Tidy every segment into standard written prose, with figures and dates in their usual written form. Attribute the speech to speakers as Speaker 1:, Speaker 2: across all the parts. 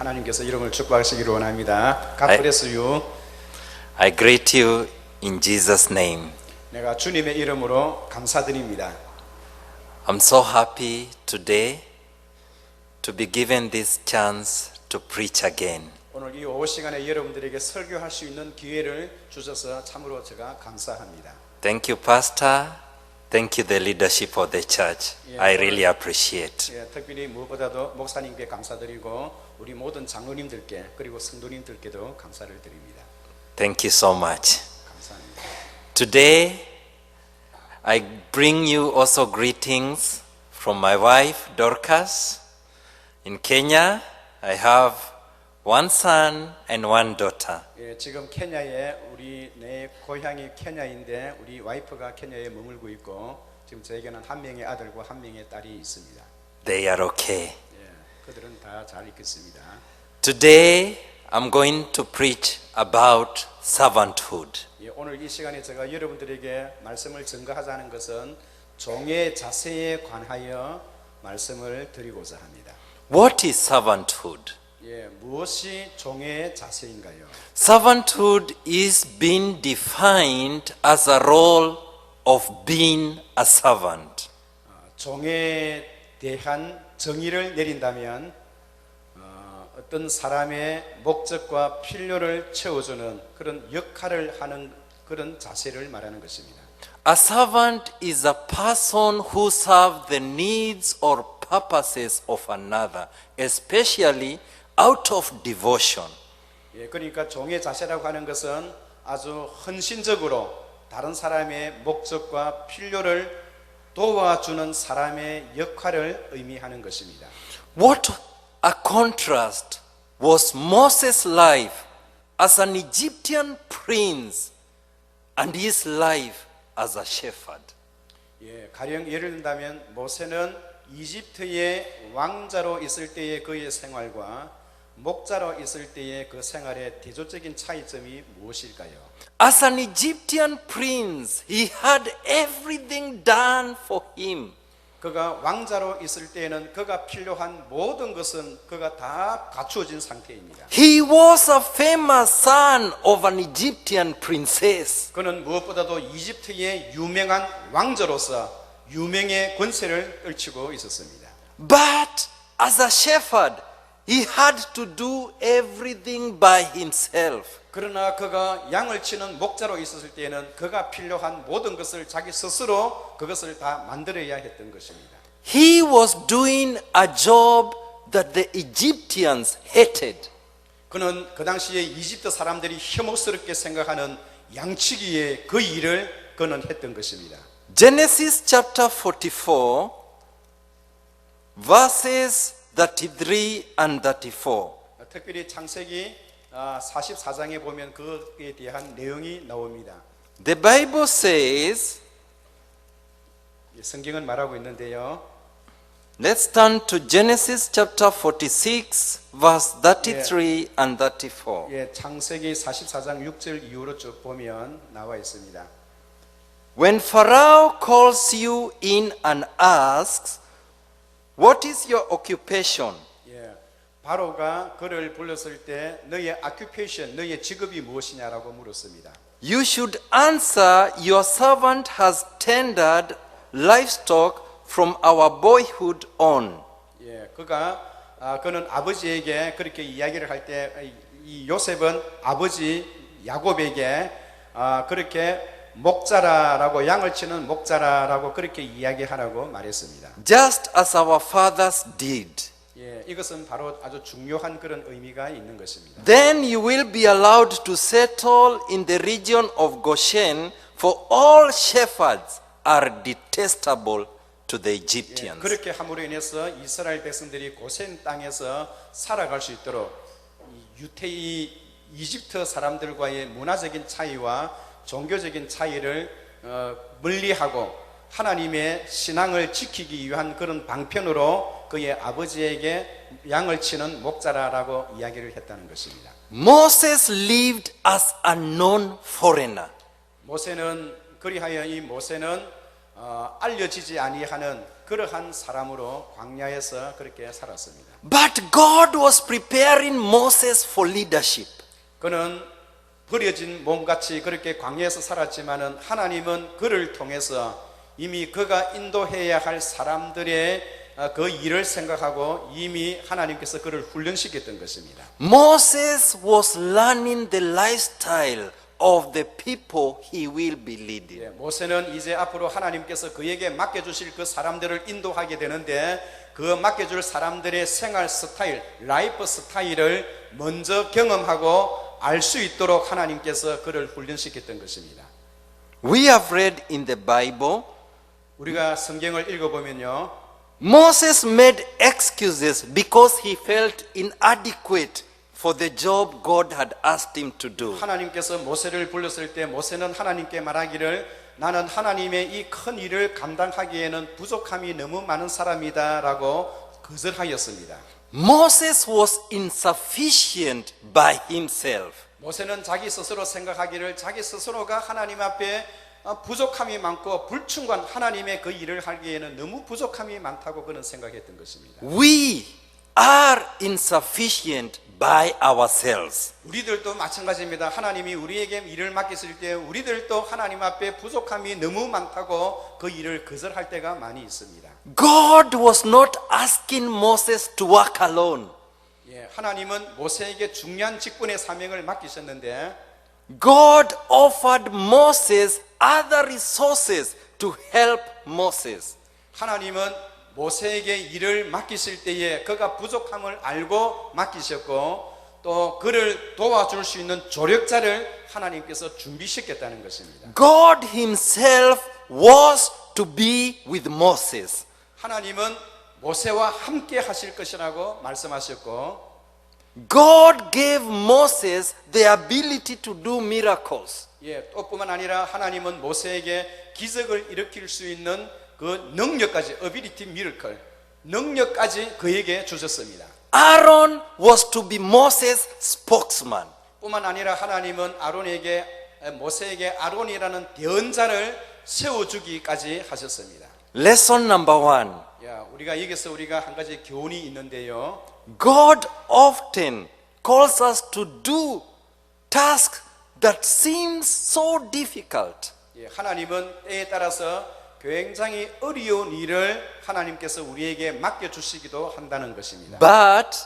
Speaker 1: 하나님께서 이름을 축복하시기를 원합니다. God bless you.
Speaker 2: I greet you in Jesus' name.
Speaker 1: 내가 주님의 이름으로 감사드립니다.
Speaker 2: I'm so happy today to be given this chance to preach again.
Speaker 1: 오늘 이 오후 시간에 여러분들에게 설교할 수 있는 기회를 주셔서 참으로 제가 감사합니다.
Speaker 2: Thank you, Pastor. Thank you, the leadership of the church. I really appreciate.
Speaker 1: 특별히 무엇보다도 목사님께 감사드리고 우리 모든 장로님들께 그리고 성도님들께도 감사를 드립니다.
Speaker 2: Thank you so much.
Speaker 1: 감사합니다.
Speaker 2: Today, I bring you also greetings from my wife, Dorcas. In Kenya, I have one son and one daughter.
Speaker 1: 지금 케냐에 내 고향이 케냐인데 우리 와이프가 케냐에 머물고 있고 지금 저에게는 한 명의 아들과 한 명의 딸이 있습니다.
Speaker 2: They are okay.
Speaker 1: 그들은 다 잘 있겠습니다.
Speaker 2: Today, I'm going to preach about servanthood.
Speaker 1: 오늘 이 시간에 제가 여러분들에게 말씀을 전가하자는 것은 종의 자세에 관하여 말씀을 드리고자 합니다.
Speaker 2: What is servanthood?
Speaker 1: 무엇이 종의 자세인가요?
Speaker 2: Servanthood is being defined as a role of being a servant.
Speaker 1: 종에 대한 정의를 내린다면 어떤 사람의 목적과 필요를 채워주는 그런 역할을 하는 그런 자세를 말하는 것입니다.
Speaker 2: A servant is a person who serves the needs or purposes of another, especially out of devotion.
Speaker 1: 그러니까 종의 자세라고 하는 것은 아주 헌신적으로 다른 사람의 목적과 필요를 도와주는 사람의 역할을 의미하는 것입니다.
Speaker 2: What a contrast was Moses' life as an Egyptian prince and his life as a shepherd.
Speaker 1: 가령 예를 든다면 모세는 이집트의 왕자로 있을 때의 그의 생활과 목자로 있을 때의 그 생활의 대조적인 차이점이 무엇일까요?
Speaker 2: As an Egyptian prince, he had everything done for him.
Speaker 1: 그가 왕자로 있을 때에는 그가 필요한 모든 것은 그가 다 갖추어진 상태입니다.
Speaker 2: He was a famous son of an Egyptian princess.
Speaker 1: 그는 무엇보다도 이집트의 유명한 왕자로서 유명의 권세를 떨치고 있었습니다.
Speaker 2: But as a shepherd, he had to do everything by himself.
Speaker 1: 그러나 그가 양을 치는 목자로 있었을 때에는 그가 필요한 모든 것을 자기 스스로 그것을 다 만들어야 했던 것입니다.
Speaker 2: He was doing a job that the Egyptians hated.
Speaker 1: 그는 그 당시에 이집트 사람들이 혐오스럽게 생각하는 양치기의 그 일을 그는 했던 것입니다.
Speaker 2: Genesis chapter 44 verses 33 and 34.
Speaker 1: 특별히 창세기 44장에 보면 그에 대한 내용이 나옵니다.
Speaker 2: The Bible says,
Speaker 1: 성경은 말하고 있는데요.
Speaker 2: let's turn to Genesis chapter 46 verse 33 and 34.
Speaker 1: 창세기 44장 6절 이후로 쭉 보면 나와 있습니다.
Speaker 2: When Pharaoh calls you in and asks, what is your occupation?
Speaker 1: 바로가 그를 불렀을 때 너의 occupation, 너의 직업이 무엇이냐라고 물었습니다.
Speaker 2: You should answer, your servant has tended livestock from our boyhood on.
Speaker 1: 그는 아버지에게 그렇게 이야기를 할 때 이 요셉은 아버지 야곱에게 그렇게 목자라라고 양을 치는 목자라라고 그렇게 이야기하라고 말했습니다.
Speaker 2: Just as our fathers did.
Speaker 1: 이것은 바로 아주 중요한 그런 의미가 있는 것입니다.
Speaker 2: Then you will be allowed to settle in the region of Goshen, for all shepherds are detestable to the Egyptians.
Speaker 1: 그렇게 함으로 인해서 이스라엘 백성들이 고센 땅에서 살아갈 수 있도록 유태의 이집트 사람들과의 문화적인 차이와 종교적인 차이를 멀리하고 하나님의 신앙을 지키기 위한 그런 방편으로 그의 아버지에게 양을 치는 목자라라고 이야기를 했다는 것입니다.
Speaker 2: Moses lived as a known foreigner.
Speaker 1: 모세는 그리하여 이 모세는 알려지지 아니하는 그러한 사람으로 광야에서 그렇게 살았습니다.
Speaker 2: But God was preparing Moses for leadership.
Speaker 1: 그는 버려진 몸같이 그렇게 광야에서 살았지만은 하나님은 그를 통해서 이미 그가 인도해야 할 사람들의 그 일을 생각하고 이미 하나님께서 그를 훈련시켰던 것입니다.
Speaker 2: Moses was learning the lifestyle of the people he will be leading.
Speaker 1: 예, 모세는 이제 앞으로 하나님께서 그에게 맡겨주실 그 사람들을 인도하게 되는데 그 맡겨줄 사람들의 생활 스타일, 라이프 스타일을 먼저 경험하고 알 수 있도록 하나님께서 그를 훈련시켰던 것입니다.
Speaker 2: We have read in the Bible,
Speaker 1: 우리가 성경을 읽어보면요,
Speaker 2: Moses made excuses because he felt inadequate for the job God had asked him to do.
Speaker 1: 하나님께서 모세를 불렀을 때 모세는 하나님께 말하기를 나는 하나님의 이 큰 일을 감당하기에는 부족함이 너무 많은 사람이다 라고 거절하였습니다.
Speaker 2: Moses was insufficient by himself.
Speaker 1: 모세는 자기 스스로 생각하기를 자기 스스로가 하나님 앞에 부족함이 많고 불충분한 하나님의 그 일을 하기에는 너무 부족함이 많다고 그는 생각했던 것입니다.
Speaker 2: We are insufficient by ourselves.
Speaker 1: 우리들도 마찬가지입니다. 하나님이 우리에게 일을 맡겼을 때 우리들도 하나님 앞에 부족함이 너무 많다고 그 일을 거절할 때가 많이 있습니다.
Speaker 2: God was not asking Moses to work alone.
Speaker 1: 예, 하나님은 모세에게 중요한 직분의 사명을 맡기셨는데
Speaker 2: God offered Moses other resources to help Moses.
Speaker 1: 하나님은 모세에게 일을 맡기실 때에 그가 부족함을 알고 맡기셨고 또 그를 도와줄 수 있는 조력자를 하나님께서 준비시켰다는 것입니다.
Speaker 2: God himself was to be with Moses.
Speaker 1: 하나님은 모세와 함께 하실 것이라고 말씀하셨고
Speaker 2: God gave Moses the ability to do miracles.
Speaker 1: 예, 또 뿐만 아니라 하나님은 모세에게 기적을 일으킬 수 있는 그 능력까지 ability miracle 능력까지 그에게 주셨습니다.
Speaker 2: Aaron was to be Moses' spokesman.
Speaker 1: 뿐만 아니라 하나님은 모세에게 아론이라는 대언자를 세워주기까지 하셨습니다.
Speaker 2: Lesson number 1.
Speaker 1: 야, 우리가 여기서 한 가지 교훈이 있는데요.
Speaker 2: God often calls us to do tasks that seem so difficult.
Speaker 1: 예, 하나님은 때에 따라서 굉장히 어려운 일을 하나님께서 우리에게 맡겨주시기도 한다는 것입니다.
Speaker 2: But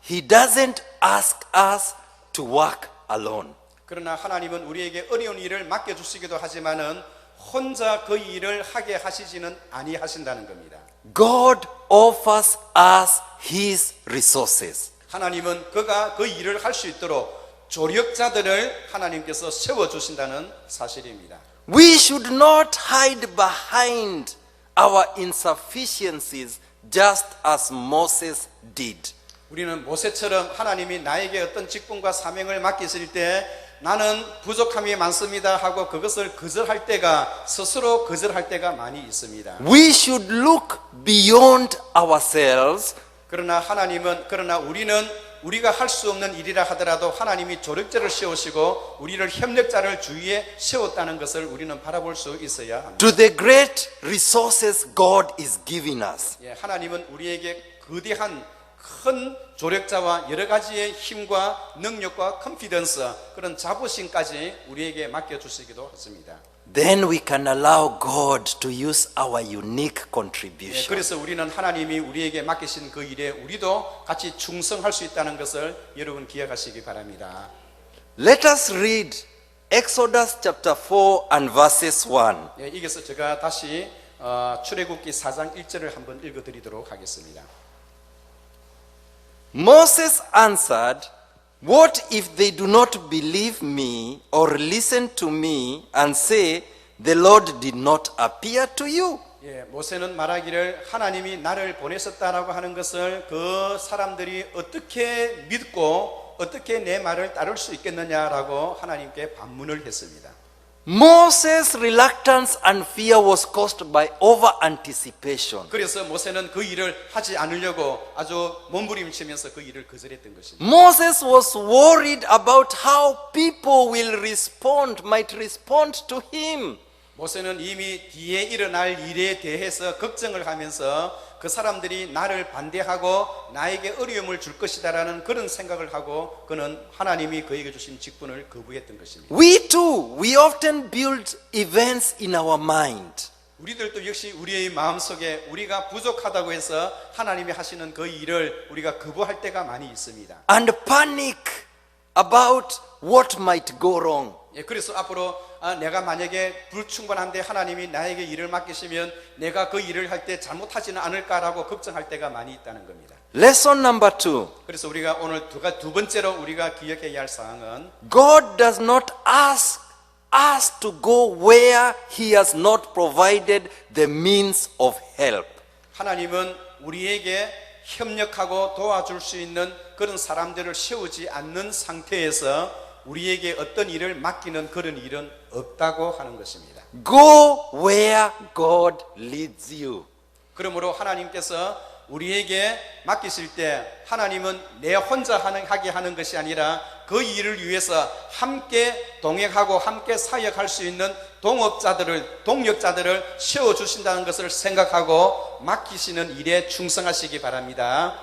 Speaker 2: he doesn't ask us to work alone.
Speaker 1: 그러나 하나님은 우리에게 어려운 일을 맡겨주시기도 하지만은 혼자 그 일을 하게 하시지는 아니하신다는 겁니다.
Speaker 2: God offers us his resources.
Speaker 1: 하나님은 그가 그 일을 할 수 있도록 조력자들을 하나님께서 세워주신다는 사실입니다.
Speaker 2: We should not hide behind our insufficiencies just as Moses did.
Speaker 1: 우리는 모세처럼 하나님이 나에게 어떤 직분과 사명을 맡기실 때 나는 부족함이 많습니다 하고 그것을 거절할 때가 스스로 거절할 때가 많이 있습니다.
Speaker 2: We should look beyond ourselves.
Speaker 1: 그러나 우리는 우리가 할 수 없는 일이라 하더라도 하나님이 조력자를 세우시고 우리를 협력자를 주위에 세웠다는 것을 우리는 바라볼 수 있어야 합니다.
Speaker 2: To the great resources God is giving us.
Speaker 1: 예, 하나님은 우리에게 거대한 큰 조력자와 여러 가지의 힘과 능력과 컨피던스 그런 자부심까지 우리에게 맡겨주시기도 하십니다.
Speaker 2: Then we can allow God to use our unique
Speaker 1: 예,
Speaker 2: contribution.
Speaker 1: 그래서 우리는 하나님이 우리에게 맡기신 그 일에 우리도 같이 충성할 수 있다는 것을 여러분 기억하시기 바랍니다.
Speaker 2: Let us read Exodus chapter 4 and verses 1.
Speaker 1: 예, 이겨서 제가 다시 출애굽기 4장 1절을 한번 읽어드리도록 하겠습니다.
Speaker 2: Moses answered, What if they do not believe me or listen to me and say, The Lord did not appear to you?
Speaker 1: 예, 모세는 말하기를 하나님이 나를 보내셨다라고 하는 것을 그 사람들이 어떻게 믿고 어떻게 내 말을 따를 수 있겠느냐라고 하나님께 반문을 했습니다.
Speaker 2: Moses' reluctance and fear was caused by over anticipation.
Speaker 1: 그래서 모세는 그 일을 하지 않으려고 아주 몸부림치면서 그 일을 거절했던 것입니다.
Speaker 2: Moses was worried about how people will might respond to him.
Speaker 1: 모세는 이미 뒤에 일어날 일에 대해서 걱정을 하면서 그 사람들이 나를 반대하고 나에게 어려움을 줄 것이다라는 그런 생각을 하고 그는 하나님이 그에게 주신 직분을 거부했던 것입니다.
Speaker 2: We too, we often build events in our mind.
Speaker 1: 우리들도 역시 우리의 마음속에 우리가 부족하다고 해서 하나님이 하시는 그 일을 우리가 거부할 때가 많이 있습니다.
Speaker 2: And panic about what might go wrong.
Speaker 1: 예, 그래서 앞으로 내가 만약에 불충분한데 하나님이 나에게 일을 맡기시면 내가 그 일을 할 때 잘못하지는 않을까라고 걱정할 때가 많이 있다는 겁니다.
Speaker 2: Lesson number 2.
Speaker 1: 그래서 우리가 오늘 두 번째로 우리가 기억해야 할 사항은
Speaker 2: God does not ask us to go where He has not provided the means of help.
Speaker 1: 하나님은 우리에게 협력하고 도와줄 수 있는 그런 사람들을 세우지 않는 상태에서 우리에게 어떤 일을 맡기는 그런 일은 없다고 하는 것입니다.
Speaker 2: Go where God leads you.
Speaker 1: 그러므로 하나님께서 우리에게 맡기실 때 하나님은 내 혼자 하게 하는 것이 아니라 그 일을 위해서 함께 동행하고 함께 사역할 수 있는 동력자들을 세워주신다는 것을 생각하고 맡기시는 일에 충성하시기 바랍니다.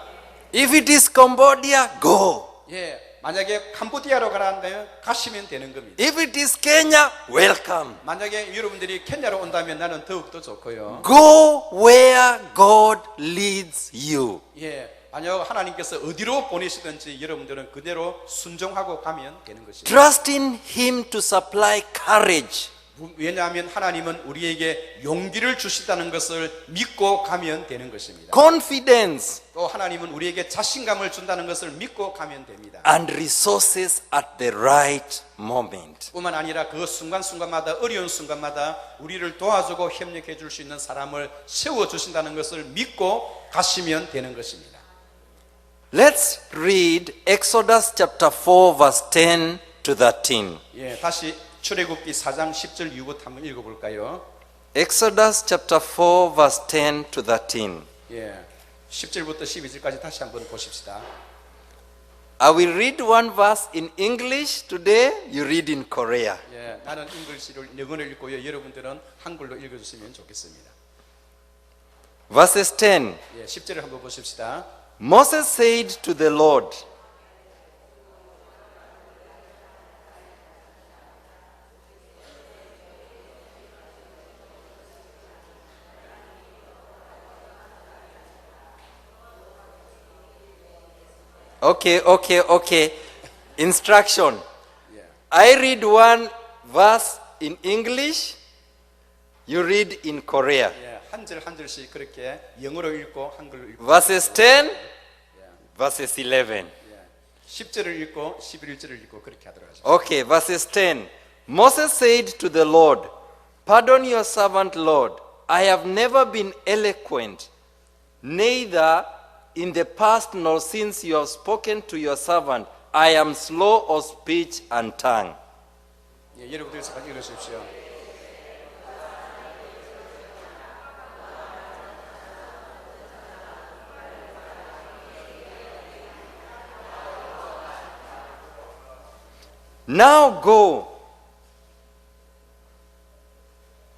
Speaker 2: If it is Cambodia, go.
Speaker 1: 예, 만약에 캄보디아로 가라는데요, 가시면 되는 겁니다.
Speaker 2: If it is Kenya, welcome.
Speaker 1: 만약에 여러분들이 케냐로 온다면 나는 더욱더 좋고요.
Speaker 2: Go where God leads you.
Speaker 1: 예, 만약 하나님께서 어디로 보내시든지 여러분들은 그대로 순종하고 가면 되는 것입니다.
Speaker 2: Trust in Him to supply courage.
Speaker 1: 왜냐하면 하나님은 우리에게 용기를 주시다는 것을 믿고 가면 되는 것입니다.
Speaker 2: Confidence
Speaker 1: 또 하나님은 우리에게 자신감을 준다는 것을 믿고 가면 됩니다.
Speaker 2: and resources at the right moment.
Speaker 1: 뿐만 아니라 그 순간순간마다 어려운 순간마다 우리를 도와주고 협력해 줄 수 있는 사람을 세워주신다는 것을 믿고 가시면 되는 것입니다.
Speaker 2: Let's read Exodus chapter 4 verse 10 to 13.
Speaker 1: 예, 다시 출애굽기 4장 10절 이후부터 한번 읽어볼까요?
Speaker 2: Exodus chapter 4 verse 10 to 13.
Speaker 1: 예, 10절부터 12절까지 다시 한번 보십시다.
Speaker 2: I will read one verse in English today, you read in Korea.
Speaker 1: 예, 나는 잉글리시를 영어를 읽고요. 여러분들은 한글로 읽어주시면 좋겠습니다.
Speaker 2: Verses 10.
Speaker 1: 예, 10절을 한번 보십시다.
Speaker 2: Moses said to the Lord, Okay. Instruction.
Speaker 1: 예,
Speaker 2: I read one verse in English, you read in Korea.
Speaker 1: 예, 한 절 한 절씩 그렇게 영어로 읽고 한글로 읽고
Speaker 2: Verses 10, verses 11.
Speaker 1: 예, 10절을 읽고 11절을 읽고 그렇게 하도록 하죠.
Speaker 2: Okay, verses 10. Moses said to the Lord, Pardon your servant, Lord. I have never been eloquent, neither in the past nor since you have spoken to your servant. I am slow of speech and tongue.
Speaker 1: 예, 여러분들 같이 읽으십시오.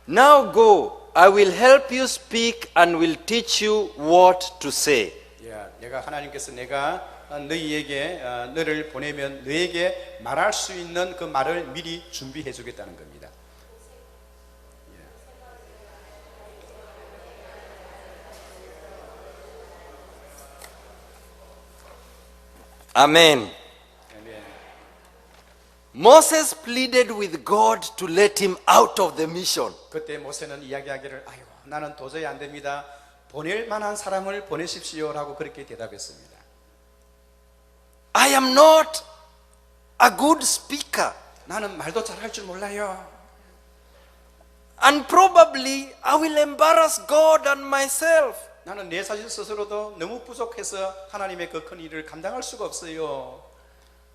Speaker 2: Now go. I will help you speak and will teach you what to say.
Speaker 1: 예, 내가 하나님께서 내가 너희에게 너를 보내면 너에게 말할 수 있는 그 말을 미리 준비해 주겠다는 겁니다.
Speaker 2: Amen.
Speaker 1: 아멘.
Speaker 2: Moses pleaded with God to let him out of the mission.
Speaker 1: 그때 모세는 이야기하기를 아이고 나는 도저히 안 됩니다. 보낼 만한 사람을 보내십시오라고 그렇게 대답했습니다.
Speaker 2: I am not a good speaker.
Speaker 1: 나는 말도 잘할 줄 몰라요.
Speaker 2: And probably I will embarrass God and myself.
Speaker 1: 나는 내 자신 스스로도 너무 부족해서 하나님의 그 큰 일을 감당할 수가 없어요.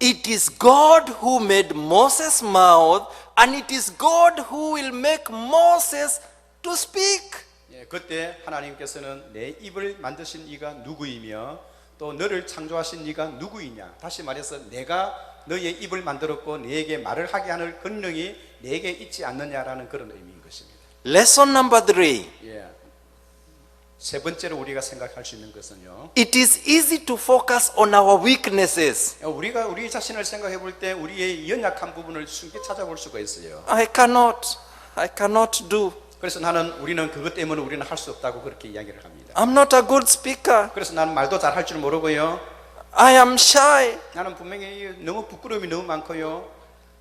Speaker 2: It is God who made Moses' mouth, and it is God who will make Moses to speak.
Speaker 1: 예, 그때 하나님께서는 내 입을 만드신 이가 누구이며 또 너를 창조하신 이가 누구이냐. 다시 말해서 내가 너의 입을 만들었고 너에게 말을 하게 하는 권능이 내게 있지 않느냐라는 그런 의미인 것입니다.
Speaker 2: Lesson number 3.
Speaker 1: 예. 세 번째로 우리가 생각할 수 있는 것은요.
Speaker 2: It is easy to focus on our weaknesses.
Speaker 1: 우리가 우리 자신을 생각해 볼 때 우리의 연약한 부분을 숨기 찾아볼 수가 있어요.
Speaker 2: I cannot do.
Speaker 1: 그래서 우리는 그것 때문에 우리는 할 수 없다고 그렇게 이야기를 합니다.
Speaker 2: I'm not a good speaker.
Speaker 1: 그래서 나는 말도 잘 할 줄 모르고요.
Speaker 2: I am shy.
Speaker 1: 나는 분명히 너무 부끄러움이 너무 많고요.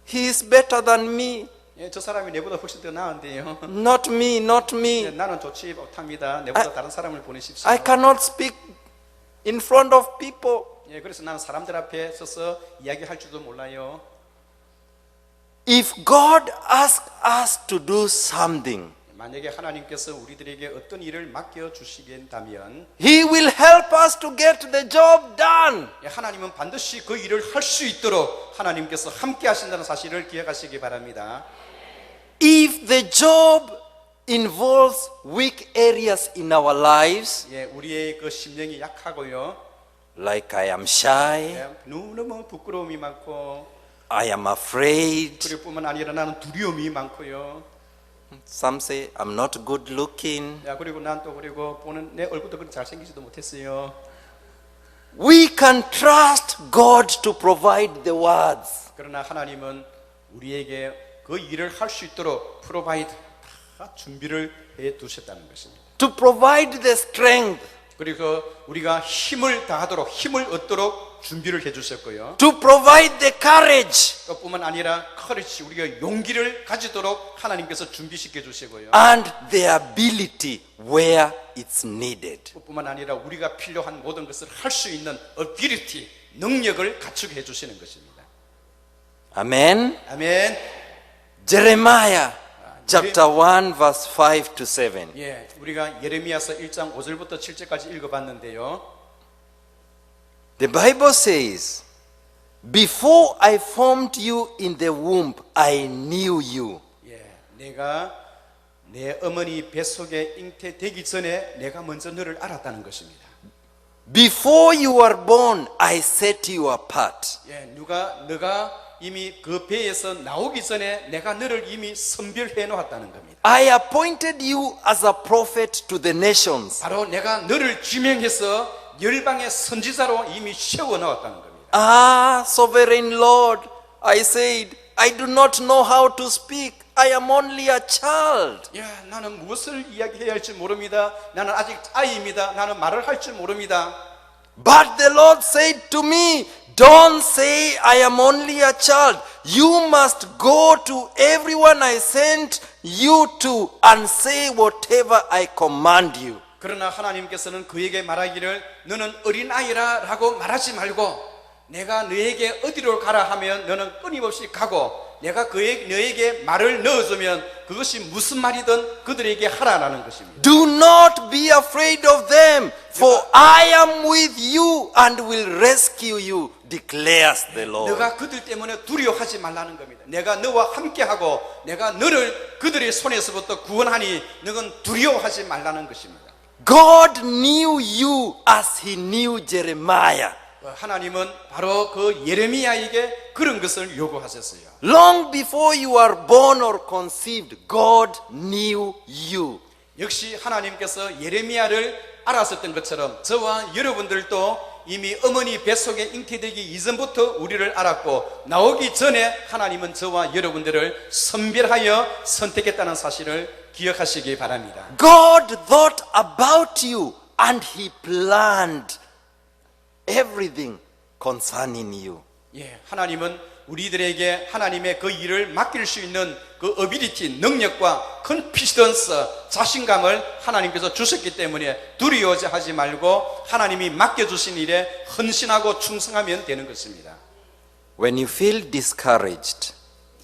Speaker 2: He is better than me.
Speaker 1: 예, 저 사람이 내보다 훨씬 더 나은데요.
Speaker 2: Not me, not
Speaker 1: 예,
Speaker 2: me.
Speaker 1: 나는 좋지 못합니다. 내보다 다른 사람을 보내십시오.
Speaker 2: I cannot speak in front of people.
Speaker 1: 예, 그래서 나는 사람들 앞에 서서 이야기할 줄도 몰라요.
Speaker 2: If God asks us to do something,
Speaker 1: 만약에 하나님께서 우리들에게 어떤 일을 맡겨 주시겠다면
Speaker 2: He will help us to get the job done.
Speaker 1: 예, 하나님은 반드시 그 일을 할 수 있도록 하나님께서 함께 하신다는 사실을 기억하시기 바랍니다.
Speaker 2: If the job involves weak areas in our lives,
Speaker 1: 예, 우리의 그 심령이 약하고요.
Speaker 2: like I am shy,
Speaker 1: 예, 너무너무 부끄러움이 많고
Speaker 2: I am afraid,
Speaker 1: 그럴 뿐만 아니라 나는 두려움이 많고요.
Speaker 2: some say I'm not good looking,
Speaker 1: 야, 그리고 난 또 그리고 보는 내 얼굴도 그렇게 잘생기지도 못했어요.
Speaker 2: we can trust God to provide the words.
Speaker 1: 그러나 하나님은 우리에게 그 일을 할 수 있도록 프로바이드 다 준비를 해 두셨다는 것입니다.
Speaker 2: To provide the strength,
Speaker 1: 그리고 우리가 힘을 다하도록 힘을 얻도록 준비를 해 주셨고요.
Speaker 2: to provide the courage,
Speaker 1: 또 뿐만 아니라 커리지 우리가 용기를 가지도록 하나님께서 준비시켜 주시고요.
Speaker 2: and the ability where it's needed.
Speaker 1: 뿐만 아니라 우리가 필요한 모든 것을 할 수 있는 ability 능력을 갖추게 해 주시는 것입니다.
Speaker 2: Amen.
Speaker 1: 아멘.
Speaker 2: Jeremiah chapter 1 verse 5 to 7.
Speaker 1: 예, 우리가 예레미야서 1장 5절부터 7절까지 읽어봤는데요.
Speaker 2: The Bible says, before I formed you in the womb, I knew you.
Speaker 1: 예, 내가 내 어머니 뱃속에 잉태되기 전에 내가 먼저 너를 알았다는 것입니다.
Speaker 2: Before you were born, I set you apart.
Speaker 1: 예, 너가 이미 그 배에서 나오기 전에 내가 너를 이미 선별해 놓았다는 겁니다.
Speaker 2: I appointed you as a prophet to the nations.
Speaker 1: 바로 내가 너를 지명해서 열방의 선지자로 이미 세워 놓았다는 겁니다.
Speaker 2: Ah, sovereign Lord, I said, I do not know how to speak. I am only a child.
Speaker 1: 야, 나는 무엇을 이야기해야 할지 모릅니다. 나는 아직 아이입니다. 나는 말을 할 줄 모릅니다.
Speaker 2: But the Lord said to me, don't say I am only a child. You must go to everyone I sent you to and say whatever I command you.
Speaker 1: 그러나 하나님께서는 그에게 말하기를 너는 어린아이라 라고 말하지 말고 내가 너에게 어디로 가라 하면 너는 끊임없이 가고 내가 너에게 말을 넣어주면 그것이 무슨 말이든 그들에게 하라라는 것입니다.
Speaker 2: Do not be afraid of them, for I am with you and will rescue you, declares the Lord.
Speaker 1: 너가 그들 때문에 두려워하지 말라는 겁니다. 내가 너와 함께하고 내가 너를 그들의 손에서부터 구원하니 너는 두려워하지 말라는 것입니다.
Speaker 2: God knew you as he knew Jeremiah.
Speaker 1: 하나님은 바로 그 예레미야에게 그런 것을 요구하셨어요.
Speaker 2: Long before you are born or conceived, God knew you.
Speaker 1: 역시 하나님께서 예레미야를 알았었던 것처럼 저와 여러분들도 이미 어머니 뱃속에 잉태되기 이전부터 우리를 알았고 나오기 전에 하나님은 저와 여러분들을 선별하여 선택했다는 사실을 기억하시기 바랍니다.
Speaker 2: God thought about you and he planned everything concerning you.
Speaker 1: 예, 하나님은 우리들에게 하나님의 그 일을 맡길 수 있는 그 어비리티, 능력과 컨피던스, 자신감을 하나님께서 주셨기 때문에 두려워하지 말고 하나님이 맡겨주신 일에 헌신하고 충성하면 되는 것입니다.
Speaker 2: When you feel discouraged,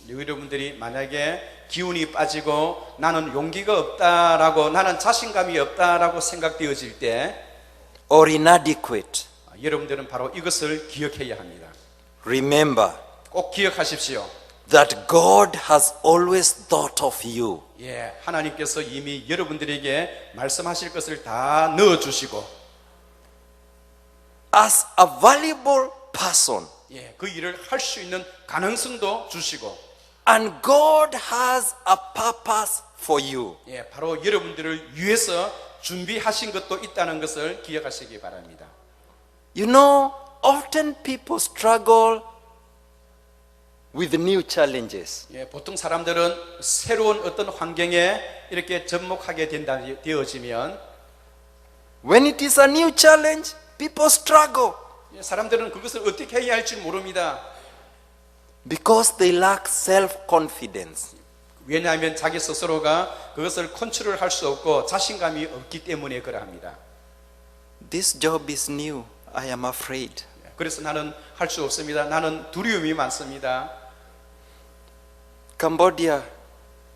Speaker 1: 여러분들이 만약에 기운이 빠지고 나는 용기가 없다라고 나는 자신감이 없다라고 생각되어질 때
Speaker 2: or inadequate,
Speaker 1: 여러분들은 바로 이것을 기억해야 합니다.
Speaker 2: remember
Speaker 1: 꼭 기억하십시오.
Speaker 2: that God has always thought of you.
Speaker 1: 예, 하나님께서 이미 여러분들에게 말씀하실 것을 다 넣어주시고
Speaker 2: as a valuable person.
Speaker 1: 예, 그 일을 할 수 있는 가능성도 주시고
Speaker 2: And God has a purpose for you.
Speaker 1: 예, 바로 여러분들을 위해서 준비하신 것도 있다는 것을 기억하시기 바랍니다.
Speaker 2: You know, often people struggle with new challenges.
Speaker 1: 예, 보통 사람들은 새로운 어떤 환경에 이렇게 접목하게 되어지면
Speaker 2: When it is a new challenge, people struggle
Speaker 1: 예, 사람들은 그것을 어떻게 해야 할지 모릅니다.
Speaker 2: because they lack self-confidence.
Speaker 1: 왜냐하면 자기 스스로가 그것을 컨트롤할 수 없고 자신감이 없기 때문에 그러합니다.
Speaker 2: This job is new. I am afraid.
Speaker 1: 그래서 나는 할 수 없습니다. 나는 두려움이 많습니다.
Speaker 2: Cambodia.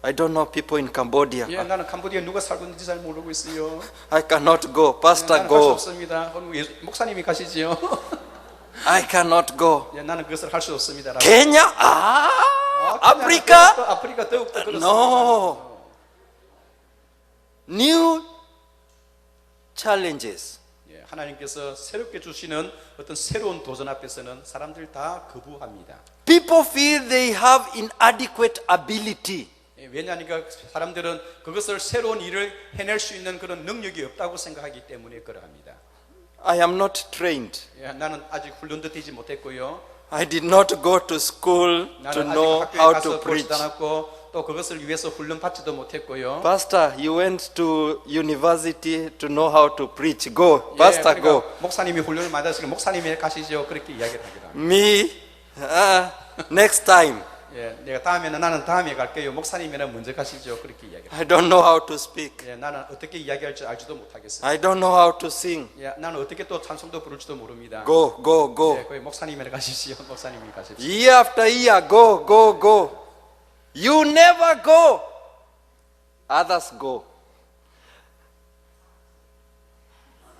Speaker 2: I don't know people in Cambodia.
Speaker 1: 예, 나는 캄보디아에 누가 살고 있는지 잘 모르고 있어요.
Speaker 2: I cannot go. Pastor,
Speaker 1: 나는 갈 수
Speaker 2: go.
Speaker 1: 없습니다. 목사님이 가시지요.
Speaker 2: I cannot go.
Speaker 1: 예, 나는 그것을 할 수 없습니다.
Speaker 2: Kenya? Africa?
Speaker 1: 아프리카 더욱더 그렇습니다.
Speaker 2: No. New challenges.
Speaker 1: 예, 하나님께서 새롭게 주시는 어떤 새로운 도전 앞에서는 사람들 다 거부합니다.
Speaker 2: People feel they have inadequate ability.
Speaker 1: 예, 왜냐하니까 사람들은 그것을 새로운 일을 해낼 수 있는 그런 능력이 없다고 생각하기 때문에 그러합니다.
Speaker 2: I am not trained.
Speaker 1: 예, 나는 아직 훈련도 되지 못했고요.
Speaker 2: I did not go to school to
Speaker 1: 나는 아직
Speaker 2: know
Speaker 1: 학교에
Speaker 2: how
Speaker 1: 가서
Speaker 2: to preach.
Speaker 1: 보지도 않았고 또 그것을 위해서 훈련 받지도 못했고요.
Speaker 2: Pastor, you went to university to know how to preach. Go.
Speaker 1: 예,
Speaker 2: Pastor,
Speaker 1: 그러니까
Speaker 2: go.
Speaker 1: 목사님이 훈련을 받았으니 목사님이 가시죠. 그렇게 이야기를 하기도 합니다.
Speaker 2: Me, next time.
Speaker 1: 예, 내가 다음에는 나는 다음에 갈게요. 목사님이랑 먼저 가시죠. 그렇게 이야기를.
Speaker 2: I don't know how to speak.
Speaker 1: 예, 나는 어떻게 이야기할 줄 알지도 못하겠어요.
Speaker 2: I don't know how to sing.
Speaker 1: 예, 나는 어떻게 또 찬송도 부를지도 모릅니다.
Speaker 2: Go, go, go.
Speaker 1: 예, 거기 목사님이랑 가시죠. 목사님이 가십시오.
Speaker 2: Year after year, go, go, go. You never go. Others go.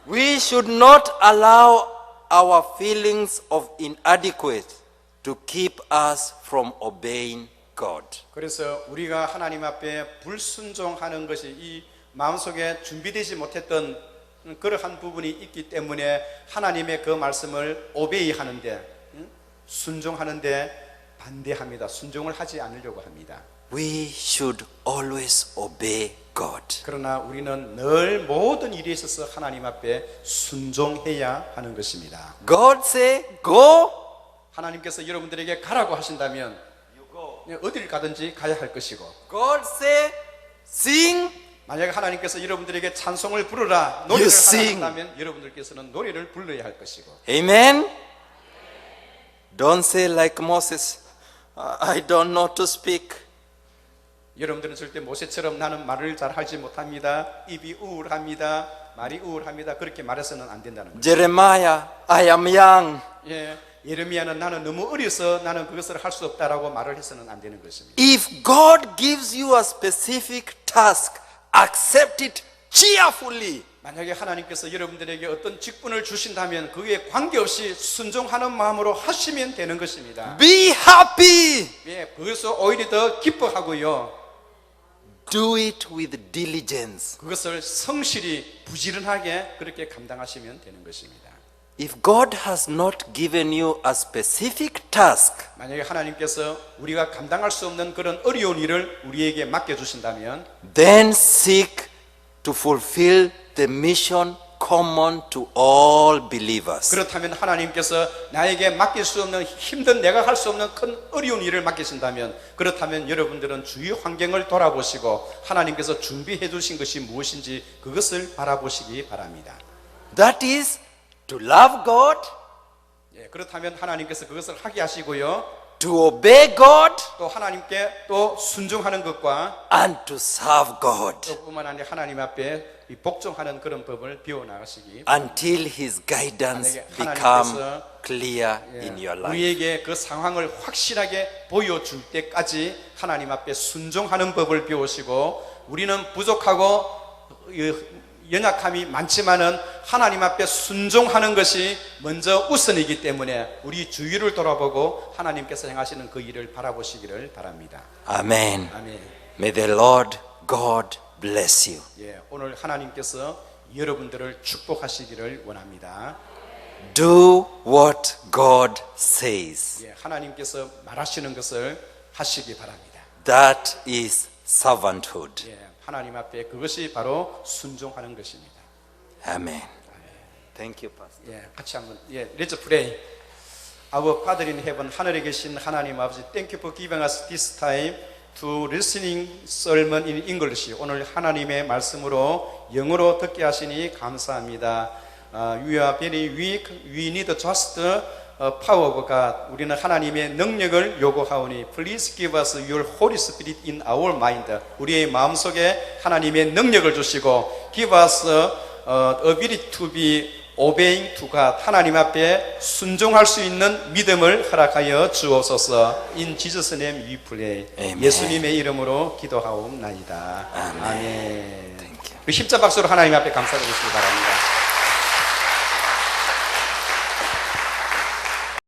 Speaker 2: We should not allow our feelings of inadequate to keep us from obeying God.
Speaker 1: 그래서 우리가 하나님 앞에 불순종하는 것이 이 마음속에 준비되지 못했던 그러한 부분이 있기 때문에 하나님의 그 말씀을 오베이 하는데 순종하는데 반대합니다. 순종을 하지 않으려고 합니다.
Speaker 2: We should always obey God.
Speaker 1: 그러나 우리는 늘 모든 일에 있어서 하나님 앞에 순종해야 하는 것입니다.
Speaker 2: God say, go.
Speaker 1: 하나님께서 여러분들에게 가라고 하신다면 어딜 가든지 가야 할 것이고,
Speaker 2: God say, sing.
Speaker 1: 만약에 하나님께서 여러분들에게 찬송을 부르라, 노래를
Speaker 2: You
Speaker 1: 하라
Speaker 2: sing.
Speaker 1: 한다면 여러분들께서는 노래를 불러야 할 것이고,
Speaker 2: Amen. Don't say like Moses, I don't know to speak.
Speaker 1: 여러분들은 절대 모세처럼 나는 말을 잘 하지 못합니다, 입이 우울합니다, 말이 우울합니다, 그렇게 말해서는 안 된다는 거예요.
Speaker 2: Jeremiah, I am young.
Speaker 1: 예, 예레미야는 나는 너무 어려서 나는 그것을 할 수 없다라고 말을 해서는 안 되는 것입니다.
Speaker 2: If God gives you a specific task, accept it cheerfully.
Speaker 1: 만약에 하나님께서 여러분들에게 어떤 직분을 주신다면 그에 관계없이 순종하는 마음으로 하시면 되는 것입니다.
Speaker 2: Be happy.
Speaker 1: 예, 그것을 오히려 더 기뻐하고요.
Speaker 2: Do it with diligence.
Speaker 1: 그것을 성실히 부지런하게 그렇게 감당하시면 되는 것입니다.
Speaker 2: If God has not given you a specific task,
Speaker 1: 만약에 하나님께서 우리가 감당할 수 없는 그런 어려운 일을 우리에게 맡겨주신다면
Speaker 2: then seek to fulfill the mission common to all believers.
Speaker 1: 그렇다면 하나님께서 나에게 맡길 수 없는 힘든 내가 할 수 없는 큰 어려운 일을 맡기신다면 그렇다면 여러분들은 주위 환경을 돌아보시고 하나님께서 준비해 주신 것이 무엇인지 그것을 바라보시기 바랍니다.
Speaker 2: That is to love God,
Speaker 1: 예, 그렇다면 하나님께서 그것을 하게 하시고요.
Speaker 2: to obey God,
Speaker 1: 또 하나님께 또 순종하는 것과
Speaker 2: and to serve God
Speaker 1: 또 뿐만 아니라 하나님 앞에 이 복종하는 그런 법을 배워 나가시기
Speaker 2: until His guidance
Speaker 1: 만약에
Speaker 2: become
Speaker 1: 하나님께서
Speaker 2: clear in your life.
Speaker 1: 우리에게 그 상황을 확실하게 보여줄 때까지 하나님 앞에 순종하는 법을 배우시고 우리는 부족하고 연약함이 많지만은 하나님 앞에 순종하는 것이 먼저 우선이기 때문에 우리 주위를 돌아보고 하나님께서 행하시는 그 일을 바라보시기를 바랍니다.
Speaker 2: Amen.
Speaker 1: 아멘.
Speaker 2: May the Lord God bless you.
Speaker 1: 예, 오늘 하나님께서 여러분들을 축복하시기를 원합니다.
Speaker 2: Do what God says.
Speaker 1: 예, 하나님께서 말하시는 것을 하시기 바랍니다.
Speaker 2: That is servanthood.
Speaker 1: 예, 하나님 앞에 그것이 바로 순종하는 것입니다.
Speaker 2: Amen. Thank you, Pastor.
Speaker 1: 예, 같이 한번 Let's pray. Our Father in heaven, 하늘에 계신 하나님 아버지, Thank you for giving us this time to listening sermon in English. 오늘 하나님의 말씀으로 영어로 듣게 하시니 감사합니다. We are very weak. We need just power of God. 우리는 하나님의 능력을 요구하오니 Please give us your Holy Spirit in our mind. 우리의 마음속에 하나님의 능력을 주시고 Give us ability to be obeying to God. 하나님 앞에 순종할 수 있는 믿음을 허락하여 주옵소서. In Jesus' name we pray.
Speaker 2: Amen.
Speaker 1: 예수님의 이름으로 기도하옵나이다.
Speaker 2: Amen.
Speaker 1: 아멘.
Speaker 2: Thank you.
Speaker 1: 우리 십자 박수로 하나님 앞에 감사드리시기 바랍니다.